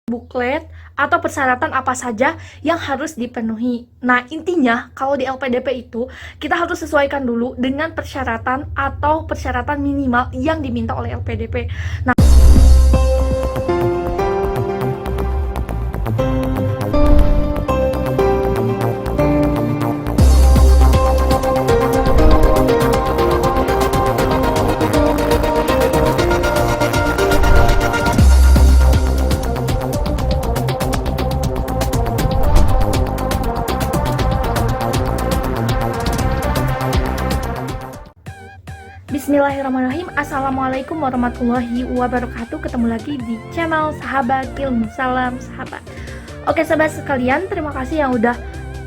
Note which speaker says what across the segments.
Speaker 1: buklet atau persyaratan apa saja yang harus dipenuhi. Nah, intinya kalau di LPDP itu kita harus sesuaikan dulu dengan persyaratan atau persyaratan minimal yang diminta oleh LPDP. Nah, Bismillahirrahmanirrahim. Assalamualaikum warahmatullahi wabarakatuh. Ketemu lagi di channel Sahabat Ilmu. Salam sahabat. Oke sahabat sekalian, terima kasih yang udah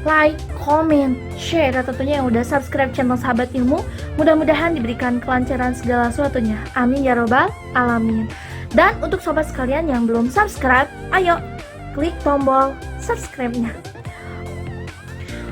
Speaker 1: like, comment, share, dan tentunya yang udah subscribe channel Sahabat Ilmu. Mudah-mudahan diberikan kelancaran segala sesuatunya. Amin ya robbal alamin. Dan untuk sobat sekalian yang belum subscribe, ayo klik tombol subscribe-nya.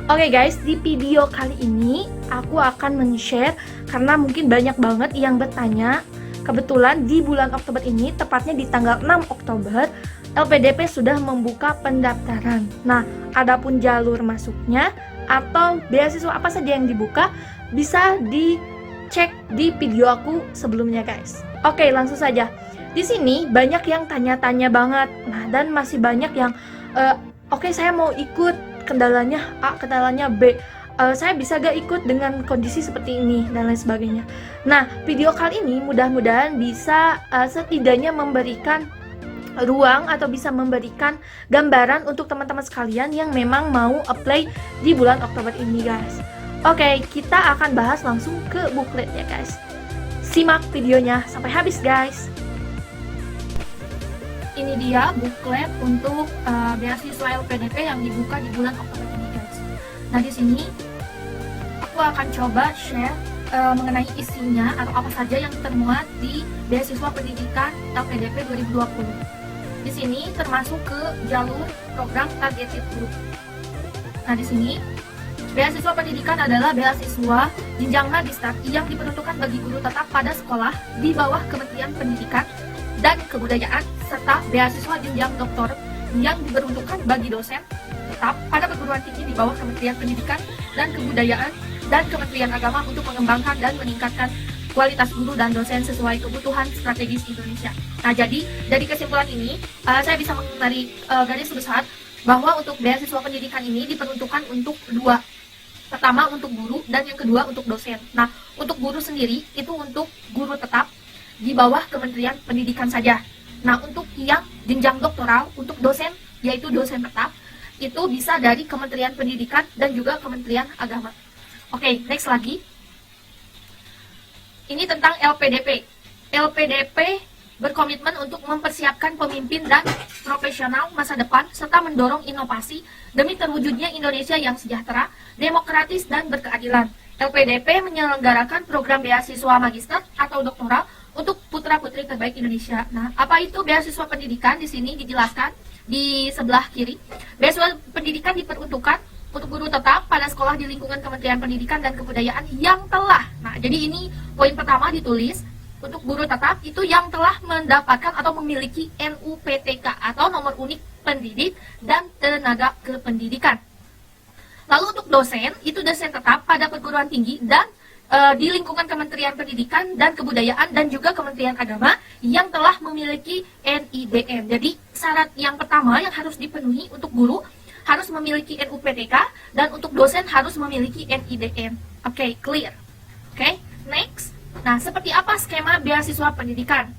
Speaker 1: Oke guys, di video kali ini aku akan men-share karena mungkin banyak banget yang bertanya. Kebetulan di bulan Oktober ini, tepatnya di tanggal 6 Oktober, LPDP sudah membuka pendaftaran. Nah, adapun jalur masuknya atau beasiswa apa saja yang dibuka bisa dicek di video aku sebelumnya guys. Oke, langsung saja. Di sini banyak yang tanya-tanya banget. Nah, dan masih banyak yang oke, saya mau ikut, kendalanya A, kendalanya B, saya bisa gak ikut dengan kondisi seperti ini, dan lain sebagainya. Nah, video kali ini mudah-mudahan bisa setidaknya memberikan ruang atau bisa memberikan gambaran untuk teman-teman sekalian yang memang mau apply di bulan Oktober ini guys. Oke, kita akan bahas langsung ke buklet ya guys. Simak videonya sampai habis guys. Ini dia buklet untuk beasiswa LPDP yang dibuka di bulan Oktober ini guys. Nah, di sini aku akan coba share mengenai isinya atau apa saja yang termuat di beasiswa pendidikan LPDP 2020. Di sini termasuk ke jalur program targeted group. Nah, di sini beasiswa pendidikan adalah beasiswa jenjang magister yang diperuntukkan bagi guru tetap pada sekolah di bawah Kementerian Pendidikan dan Kebudayaan, serta beasiswa jenjang doktor yang diperuntukkan bagi dosen tetap pada perguruan tinggi di bawah Kementerian Pendidikan dan Kebudayaan dan Kementerian Agama untuk mengembangkan dan meningkatkan kualitas guru dan dosen sesuai kebutuhan strategis Indonesia. Nah, jadi dari kesimpulan ini saya bisa menarik garis besar bahwa untuk beasiswa pendidikan ini diperuntukkan untuk dua. Pertama untuk guru dan yang kedua untuk dosen. Nah, untuk guru sendiri itu untuk guru tetap di bawah Kementerian Pendidikan saja. Nah, untuk yang jenjang doktoral, untuk dosen, yaitu dosen tetap, itu bisa dari Kementerian Pendidikan dan juga Kementerian Agama. Oke, next lagi. Ini tentang LPDP. LPDP berkomitmen untuk mempersiapkan pemimpin dan profesional masa depan, serta mendorong inovasi demi terwujudnya Indonesia yang sejahtera, demokratis, dan berkeadilan. LPDP menyelenggarakan program beasiswa magister atau doktoral untuk putra-putri terbaik Indonesia. Nah, apa itu beasiswa pendidikan? Di sini dijelaskan di sebelah kiri. Beasiswa pendidikan diperuntukkan untuk guru tetap pada sekolah di lingkungan Kementerian Pendidikan dan Kebudayaan yang telah. Nah, jadi ini poin pertama ditulis untuk guru tetap itu yang telah mendapatkan atau memiliki NUPTK atau nomor unik pendidik dan tenaga kependidikan. Lalu untuk dosen, itu dosen tetap pada perguruan tinggi dan di lingkungan Kementerian Pendidikan dan Kebudayaan dan juga Kementerian Agama yang telah memiliki NIDM. Jadi syarat yang pertama yang harus dipenuhi untuk guru harus memiliki NUPTK dan untuk dosen harus memiliki NIDM. Oke, clear. Oke, next. Nah, seperti apa skema beasiswa pendidikan?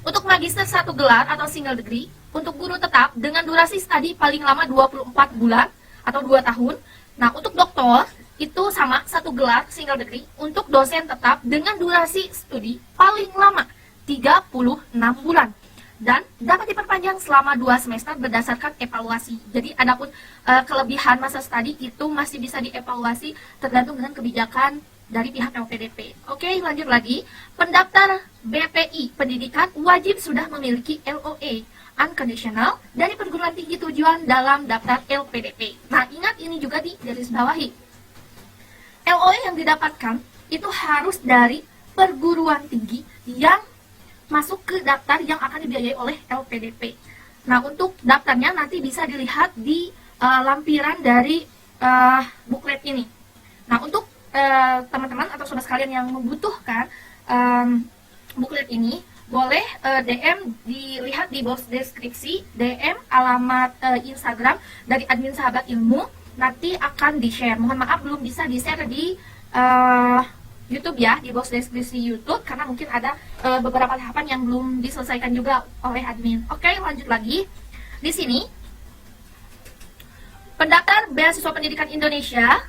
Speaker 1: Untuk magister 1 gelar atau single degree, untuk guru tetap dengan durasi studi paling lama 24 bulan atau 2 tahun. Nah, untuk doktor itu sama 1 gelar single degree untuk dosen tetap dengan durasi studi paling lama 36 bulan dan dapat diperpanjang selama 2 semester berdasarkan evaluasi. Jadi adapun kelebihan masa studi itu masih bisa dievaluasi tergantung dengan kebijakan dari pihak LPDP. Oke, lanjut lagi. Pendaftar BPI pendidikan wajib sudah memiliki LOA unconditional dari perguruan tinggi tujuan dalam daftar LPDP. Nah, ingat ini juga di garis bawahi. LOA yang didapatkan itu harus dari perguruan tinggi yang masuk ke daftar yang akan dibiayai oleh LPDP. Nah, untuk daftarnya nanti bisa dilihat di lampiran dari buklet ini. Nah, untuk teman-teman atau sobat sekalian yang membutuhkan buklet ini, boleh DM, dilihat di box deskripsi, DM alamat Instagram dari admin Sahabat Ilmu, nanti akan di-share. Mohon maaf belum bisa di-share di YouTube ya, di box deskripsi YouTube, karena mungkin ada beberapa tahapan yang belum diselesaikan juga oleh admin. Oke, lanjut lagi. Di sini, pendaftar beasiswa pendidikan Indonesia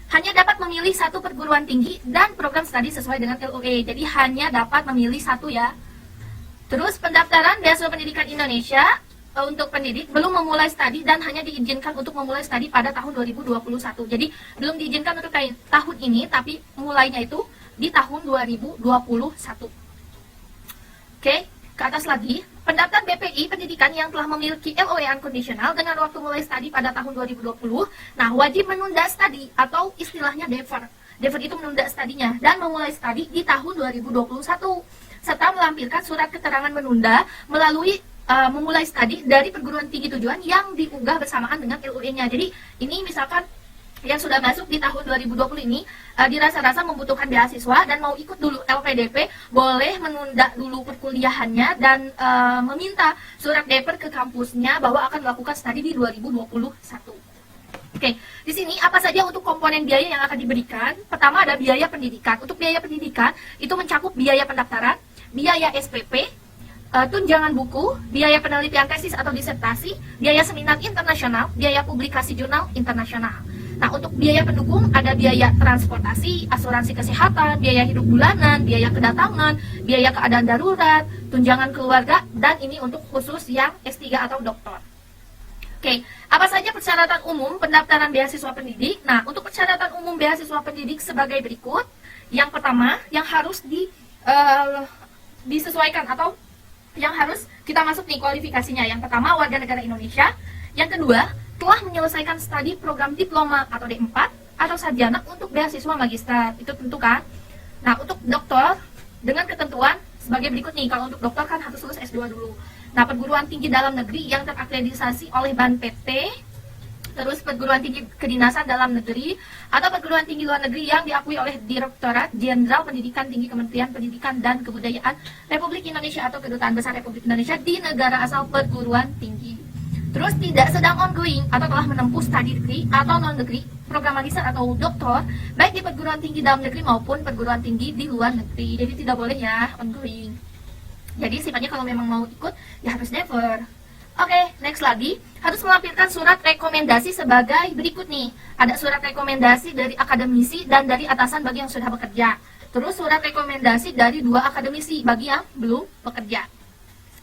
Speaker 1: hanya dapat memilih satu perguruan tinggi dan program studi sesuai dengan LOE. Jadi hanya dapat memilih satu ya. Terus pendaftaran beasiswa pendidikan Indonesia untuk pendidik belum memulai studi dan hanya diizinkan untuk memulai studi pada tahun 2021. Jadi belum diizinkan untuk tahun ini, tapi mulainya itu di tahun 2021. Oke, ke atas lagi. Pendaftar BPI pendidikan yang telah memiliki LOE unconditional dengan waktu mulai studi pada tahun 2020, nah wajib menunda studi atau istilahnya defer. Defer itu menunda studinya dan memulai studi di tahun 2021 serta melampirkan surat keterangan menunda melalui memulai studi dari perguruan tinggi tujuan yang diunggah bersamaan dengan LOE-nya. Jadi ini misalkan yang sudah masuk di tahun 2020 ini dirasa-rasa membutuhkan beasiswa dan mau ikut dulu LPDP, boleh menunda dulu perkuliahannya dan meminta surat defer ke kampusnya bahwa akan melakukan studi di 2021. Oke, di sini apa saja untuk komponen biaya yang akan diberikan? Pertama ada biaya pendidikan. Untuk biaya pendidikan itu mencakup biaya pendaftaran, biaya SPP, tunjangan buku, biaya penelitian tesis atau disertasi, biaya seminar internasional, biaya publikasi jurnal internasional. Nah, untuk biaya pendukung ada biaya transportasi, asuransi kesehatan, biaya hidup bulanan, biaya kedatangan, biaya keadaan darurat, tunjangan keluarga, dan ini untuk khusus yang S3 atau doktor. Oke, apa saja persyaratan umum pendaftaran beasiswa pendidik? Nah, untuk persyaratan umum beasiswa pendidik sebagai berikut. Yang pertama, yang harus disesuaikan atau yang harus kita masuk nih kualifikasinya. Yang pertama, warga negara Indonesia. Yang kedua, telah menyelesaikan studi program diploma atau D4 atau sarjana untuk beasiswa magister. Itu tentu kan. Nah, untuk doktor dengan ketentuan sebagai berikut nih. Kalau untuk doktor kan harus lulus S2 dulu. Nah, perguruan tinggi dalam negeri yang terakreditasi oleh BANPT, terus perguruan tinggi kedinasan dalam negeri atau perguruan tinggi luar negeri yang diakui oleh Direktorat Jenderal Pendidikan Tinggi Kementerian Pendidikan dan Kebudayaan Republik Indonesia atau Kedutaan Besar Republik Indonesia di negara asal perguruan tinggi. Terus tidak sedang ongoing atau telah menempuh studi degree atau non-degree, program magister atau doktor, baik di perguruan tinggi dalam negeri maupun perguruan tinggi di luar negeri. Jadi tidak boleh ya ongoing. Jadi sifatnya kalau memang mau ikut ya harus defer. Oke, next lagi, harus melampirkan surat rekomendasi sebagai berikut nih. Ada surat rekomendasi dari akademisi dan dari atasan bagi yang sudah bekerja. Terus surat rekomendasi dari 2 akademisi bagi yang belum bekerja.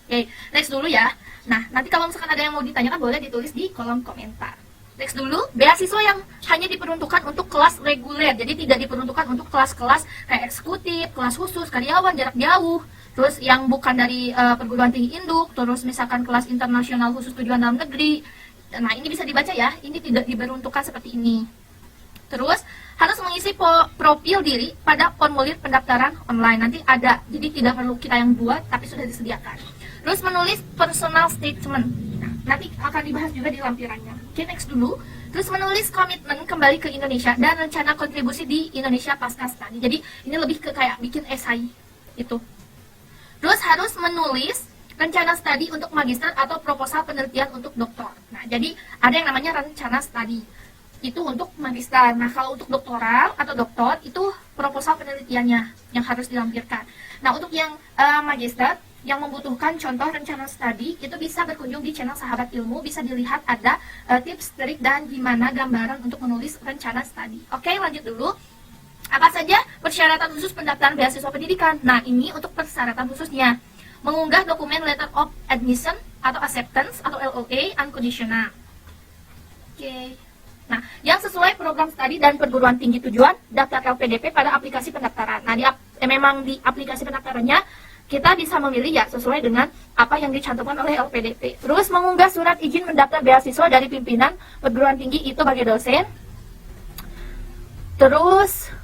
Speaker 1: Oke, next dulu ya. Nah, nanti kalau misalkan ada yang mau ditanyakan boleh ditulis di kolom komentar. Next dulu, beasiswa yang hanya diperuntukkan untuk kelas reguler. Jadi tidak diperuntukkan untuk kelas-kelas kayak eksekutif, kelas khusus, karyawan, jarak jauh. Terus yang bukan dari perguruan tinggi induk, terus misalkan kelas internasional khusus tujuan dalam negeri. Nah, ini bisa dibaca ya, ini tidak diperuntukkan seperti ini. Terus harus mengisi profil diri pada formulir pendaftaran online. Nanti ada, jadi tidak perlu kita yang buat, tapi sudah disediakan. Terus menulis personal statement. Nah, nanti akan dibahas juga di lampirannya. Oke, next dulu. Terus menulis komitmen kembali ke Indonesia dan rencana kontribusi di Indonesia pasca studi. Jadi ini lebih ke kayak bikin esai itu. Terus harus menulis rencana studi untuk magister atau proposal penelitian untuk doktor. Nah, jadi ada yang namanya rencana studi. Itu untuk magister. Nah, kalau untuk doktoral atau doktor itu proposal penelitiannya yang harus dilampirkan. Nah, untuk yang magister yang membutuhkan contoh rencana studi itu bisa berkunjung di channel Sahabat Ilmu, bisa dilihat ada tips, trik, dan gimana gambaran untuk menulis rencana studi. Oke, lanjut dulu. Apa saja persyaratan khusus pendaftaran beasiswa pendidikan? Nah, ini untuk persyaratan khususnya. Mengunggah dokumen letter of admission atau acceptance atau LOA unconditional. Oke. Nah, yang sesuai program studi dan perguruan tinggi tujuan, daftar LPDP pada aplikasi pendaftaran. Nah, memang di aplikasi pendaftarannya kita bisa memilih ya sesuai dengan apa yang dicantumkan oleh LPDP. Terus mengunggah surat izin mendaftar beasiswa dari pimpinan perguruan tinggi itu bagi dosen. Terus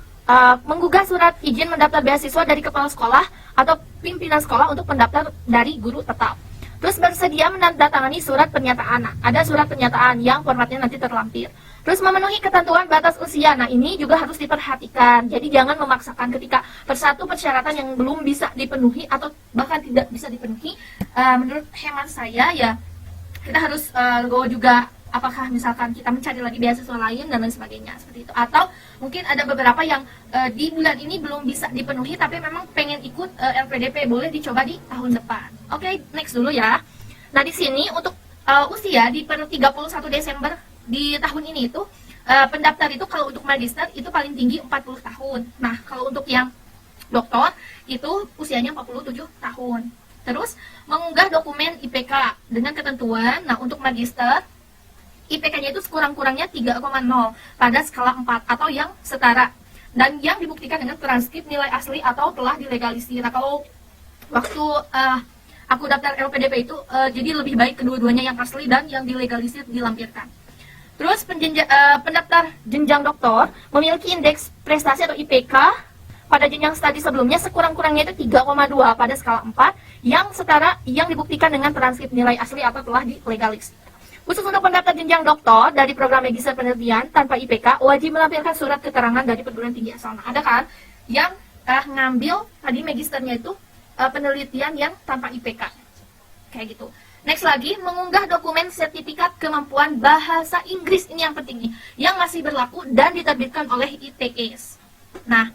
Speaker 1: menggugah surat izin mendaftar beasiswa dari kepala sekolah atau pimpinan sekolah untuk pendaftar dari guru tetap. Terus bersedia menandatangani surat pernyataan. Nah, ada surat pernyataan yang formatnya nanti terlampir. Terus memenuhi ketentuan batas usia. Nah, ini juga harus diperhatikan. Jadi jangan memaksakan ketika persatu persyaratan yang belum bisa dipenuhi atau bahkan tidak bisa dipenuhi. Menurut hemat saya ya, kita harus legowo juga. Apakah misalkan kita mencari lagi beasiswa lain dan lain sebagainya seperti itu, atau mungkin ada beberapa yang di bulan ini belum bisa dipenuhi tapi memang pengen ikut LPDP, boleh dicoba di tahun depan. Oke, next dulu ya. Nah, di sini untuk usia di per 31 Desember di tahun ini itu pendaftar itu kalau untuk magister itu paling tinggi 40 tahun. Nah, kalau untuk yang doktor itu usianya 47 tahun. Terus mengunggah dokumen IPK dengan ketentuan, nah untuk magister IPK-nya itu sekurang-kurangnya 3,0 pada skala 4 atau yang setara, dan yang dibuktikan dengan transkrip nilai asli atau telah dilegalisir. Nah, kalau waktu aku daftar LPDP itu jadi lebih baik kedua-duanya, yang asli dan yang dilegalisir dilampirkan. Terus pendaftar jenjang doktor memiliki indeks prestasi atau IPK pada jenjang studi sebelumnya sekurang-kurangnya itu 3,2 pada skala 4 yang setara, yang dibuktikan dengan transkrip nilai asli atau telah dilegalisir. Khusus untuk pendaftar jenjang doktor dari program magister penelitian tanpa IPK, wajib melampirkan surat keterangan dari perguruan tinggi asal. Nah, ada kan yang ngambil tadi magisternya itu penelitian yang tanpa IPK, kayak gitu. Next lagi, mengunggah dokumen sertifikat kemampuan bahasa Inggris, ini yang penting nih, yang masih berlaku dan diterbitkan oleh ITS. Nah,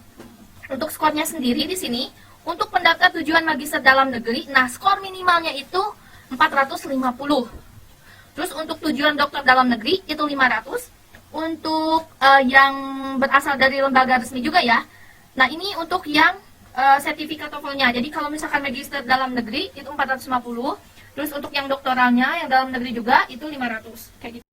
Speaker 1: untuk skornya sendiri di sini, untuk pendaftar tujuan magister dalam negeri, nah skor minimalnya itu 450. Terus untuk tujuan dokter dalam negeri itu 500. Untuk yang berasal dari lembaga resmi juga ya. Nah, ini untuk yang sertifikat TOEFL-nya. Jadi kalau misalkan magister dalam negeri itu 450. Terus untuk yang doktoralnya yang dalam negeri juga itu 500. Kayak gitu.